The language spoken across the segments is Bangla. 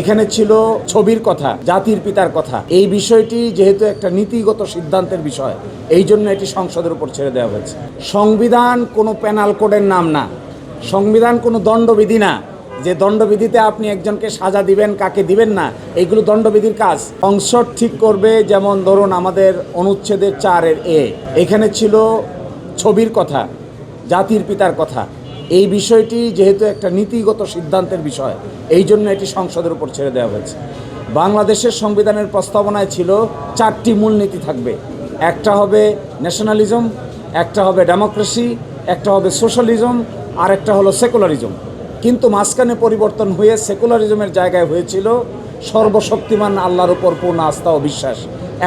এখানে ছিল ছবির কথা, জাতির পিতার কথা। এই বিষয়টি যেহেতু একটা নীতিগত সিদ্ধান্তের বিষয়, এই জন্য এটি সংসদের উপর ছেড়ে দেওয়া হয়েছে। সংবিধান কোনো প্যানাল কোডের নাম না, সংবিধান কোনো দণ্ডবিধি না যে দণ্ডবিধিতে আপনি একজনকে সাজা দিবেন, কাকে দিবেন না, এইগুলো দণ্ডবিধির কাজ। সংসদ ঠিক করবে। যেমন ধরুন আমাদের অনুচ্ছেদের 4-এর এ, এখানে ছিল ছবির কথা, জাতির পিতার কথা। এই বিষয়টি যেহেতু একটা নীতিগত সিদ্ধান্তের বিষয়, এই জন্য এটি সংসদের উপর ছেড়ে দেওয়া হয়েছে। বাংলাদেশের সংবিধানের প্রস্তাবনায় ছিল 4টি মূলনীতি থাকবে। একটা হবে ন্যাশনালিজম, একটা হবে ডেমোক্রেসি, একটা হবে সোশ্যালিজম, আর একটা হলো সেকুলারিজম। কিন্তু মাঝখানে পরিবর্তন হয়ে সেকুলারিজমের জায়গায় হয়েছিল সর্বশক্তিমান আল্লাহর উপর পূর্ণ আস্থা ও বিশ্বাস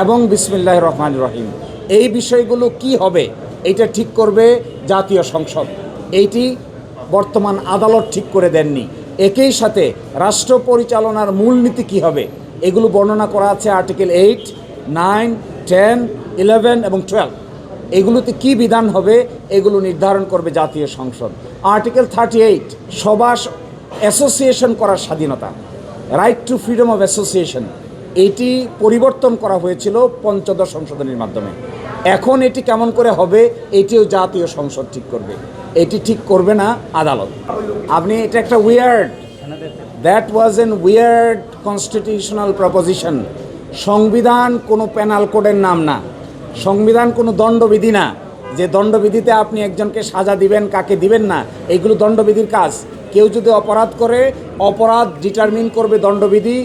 এবং বিসমিল্লাহির রহমানির রহিম। এই বিষয়গুলো কি হবে এটা ঠিক করবে জাতীয় সংসদ। এইটি বর্তমান আদালত ঠিক করে দেননি। একই সাথে রাষ্ট্র পরিচালনার মূলনীতি কী হবে এগুলো বর্ণনা করা আছে আর্টিকেল 8, 9, 10, 11 এবং 12। এগুলোতে কি বিধান হবে এগুলো নির্ধারণ করবে জাতীয় সংসদ। আর্টিকেল 38 সভা অ্যাসোসিয়েশন করার স্বাধীনতা, right two freedom of association, এটি পরিবর্তন করা হয়েছিল পঞ্চদশ সংশোধনীর মাধ্যমে। এখন এটি কেমন করে হবে এটিও জাতীয় সংসদ ঠিক করবে, এটি ঠিক করবে না আদালত। আপনি এটা একটা that was an weird constitutional proposition. সংবিধান কোনো প্যানাল কোডের নাম না, সংবিধান কোনো দণ্ডবিধি না যে দণ্ডবিধিতে আপনি একজনকে সাজা দিবেন, কাকে দিবেন না, এইগুলো দণ্ডবিধির কাজ। কেউ যদি অপরাধ করে, অপরাধ ডিটারমিন করবে দণ্ডবিধি,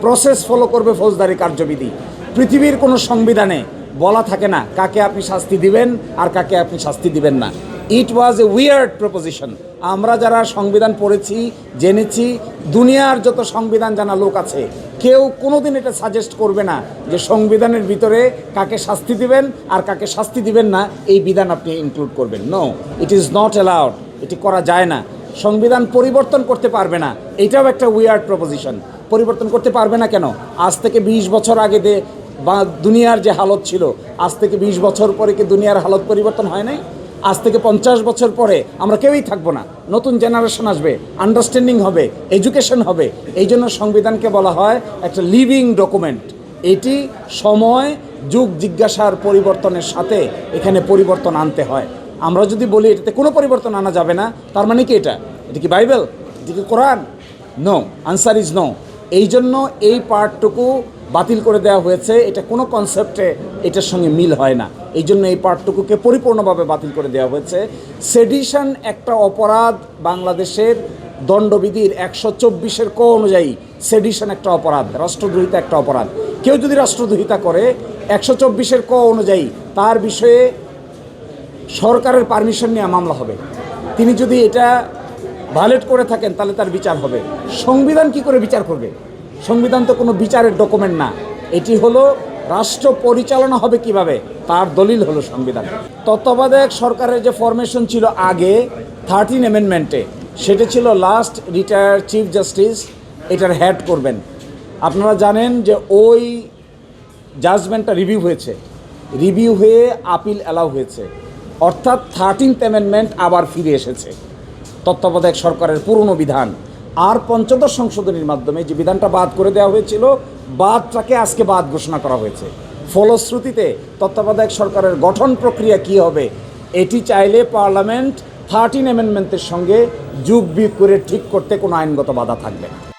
প্রসেস ফলো করবে ফৌজদারি কার্যবিধি। পৃথিবীর কোনো সংবিধানে বলা থাকে না কাকে আপনি শাস্তি দিবেন আর কাকে আপনি শাস্তি দিবেন না। ইট ওয়াজ এ উইয়ার্ড প্রপোজিশন। আমরা যারা সংবিধান পড়েছি, জেনেছি, দুনিয়ার যত সংবিধান জানা লোক আছে, কেউ কোনোদিন এটা সাজেস্ট করবে না যে সংবিধানের ভিতরে কাকে শাস্তি দিবেন আর কাকে শাস্তি দিবেন না এই বিধান আপনি ইনক্লুড করবেন। No, it is not allowed, এটি করা যায় না। সংবিধান পরিবর্তন করতে পারবে না, এটাও একটা উইয়ার্ড প্রপোজিশন। পরিবর্তন করতে পারবে না কেন? আজ থেকে 20 বছর আগে বা দুনিয়ার যে হালত ছিল, আজ থেকে 20 বছর পরে কি দুনিয়ার হালত পরিবর্তন হয় নাই? আজ থেকে 50 বছর পরে আমরা কেউই থাকবো না, নতুন জেনারেশন আসবে, আন্ডারস্ট্যান্ডিং হবে, এডুকেশন হবে। এই জন্য সংবিধানকে বলা হয় একটা লিভিং ডকুমেন্ট। এটি সময়, যুগ জিজ্ঞাসার পরিবর্তনের সাথে এখানে পরিবর্তন আনতে হয়। আমরা যদি বলি এটাতে কোনো পরিবর্তন আনা যাবে না, তার মানে কি এটা কি বাইবেল? এটা কি Quran? No, answer is no. এই জন্য এই পার্টটুকু বাতিল করে দেওয়া হয়েছে। এটা কোনো কনসেপ্টে এটার সঙ্গে মিল হয় না, এই জন্য এই পার্টটুকুকে পরিপূর্ণভাবে বাতিল করে দেওয়া হয়েছে। সেডিশন একটা অপরাধ, বাংলাদেশের দণ্ডবিধির 124-এর ক অনুযায়ী সেডিশন একটা অপরাধ, রাষ্ট্রদ্রোহিতা একটা অপরাধ। কেউ যদি রাষ্ট্রদ্রোহিতা করে 124-এর ক অনুযায়ী তার বিষয়ে সরকারের পারমিশন নিয়ে মামলা হবে। তিনি যদি এটা ভায়োলেট করে থাকেন তাহলে তার বিচার হবে। সংবিধান কি করে বিচার করবে? সংবিধান তো কোনো বিচারের ডকুমেন্ট না, এটি হলো রাষ্ট্র পরিচালনা হবে কিভাবে তার দলিল হলো সংবিধান। তত্ত্বাবধায়ক সরকারের যে ফরমেশন ছিল আগে 13 অ্যামেন্ডমেন্টে, সেটা ছিল লাস্ট রিটায়ার্ড চিফ জাস্টিস এটার হেড করবেন। আপনারা জানেন যে ওই জাজমেন্টটা রিভিউ হয়েছে, রিভিউ হয়ে আপিল অ্যালাউ হয়েছে, অর্থাৎ 13th অ্যামেন্ডমেন্ট আবার ফিরে এসেছে তত্ত্বাবধায়ক সরকারের পুরনো বিধান। আর পঞ্চদশ সংশোধনীর মাধ্যমে যে বিধানটা বাদ করে দেওয়া হয়েছিল, বাদটাকে আজকে বাদ ঘোষণা করা হয়েছে। ফলশ্রুতিতে তত্ত্বাবধায়ক সরকারের গঠন প্রক্রিয়া কি হবে এটি চাইলে পার্লামেন্ট 13 অ্যামেন্ডমেন্টের সঙ্গে যোগ বিয়োগ করে ঠিক করতে কোনো আইনগত বাধা থাকবে না।